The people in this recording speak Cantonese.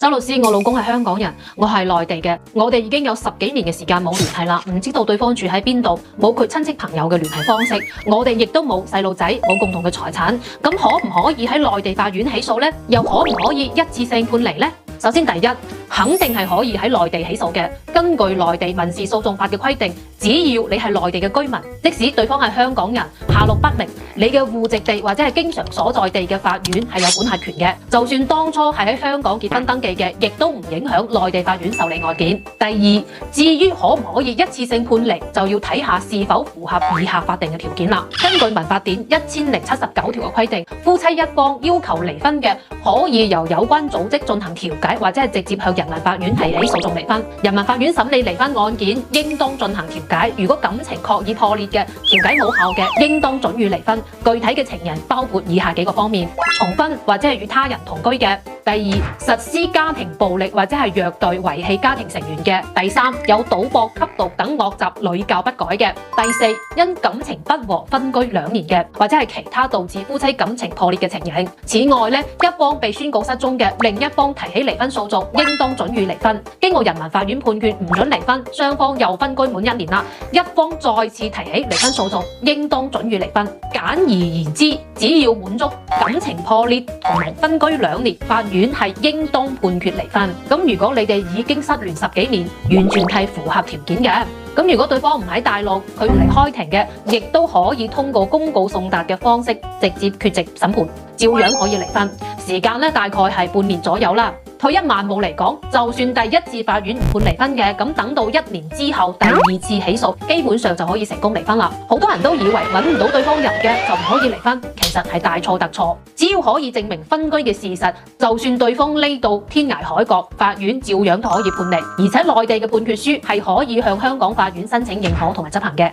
周律師，我老公係香港人，我係內地嘅，我哋已經有10幾年嘅時間冇聯繫啦，唔知道對方住喺邊度，冇佢親戚朋友嘅聯繫方式，我哋亦都冇細路仔，冇共同嘅財產，咁可唔可以喺內地法院起訴呢？又可唔可以一次性判離呢？首先第一，肯定係可以喺內地起訴嘅。根據內地民事訴訟法嘅規定，只要你係內地嘅居民，即使對方係香港人，下落不明，你嘅戶籍地或者係經常所在地嘅法院係有管轄權嘅。就算當初係喺香港結婚登記嘅，亦都唔影響內地法院受理案件。第二，至於可唔可以一次性判離，就要睇下是否符合以下法定嘅條件啦。根據民法典1079條嘅規定，夫妻一方要求離婚嘅，可以由有關組織進行調解，或者係直接向人民法院提起訴訟離婚。人民法院審理離婚案件，應當進行調解。如果感情確已破裂嘅，調解無效嘅，應當准予離婚。具體嘅情形包括以下幾個方面：重婚或者係與他人同居嘅；第二，實施家庭暴力或者係虐待遺棄家庭成員嘅；第三，有賭博、吸毒等惡習屢教不改嘅；第四，因感情不和分居2年嘅，或者係其他導致夫妻感情破裂嘅情形。此外咧，一方被宣告失蹤嘅，另一方提起離婚訴訟，應當准予離婚。經過人民法院判決唔准離婚，雙方又分居滿1年啦，一方再次提起離婚訴訟，應當准予離婚。簡而言之，只要滿足感情破裂同埋分居2年，法院係應當判決離婚。咁如果你哋已經失聯10幾年，完全係符合條件嘅。咁如果對方唔喺大陸，佢唔嚟開庭嘅，亦都可以通過公告送達嘅方式直接缺席審判，照樣可以離婚。時間咧大概係半年左右啦。退一萬步嚟講，就算第一次法院唔判離婚嘅，咁等到1年之後第2次起訴，基本上就可以成功離婚啦。好多人都以為揾唔到對方人嘅就唔可以離婚，其實係大錯特錯。只要可以證明分居嘅事實，就算對方匿到天涯海角，法院照樣都可以判離。而且內地嘅判決書係可以向香港法院申請認可同埋執行嘅。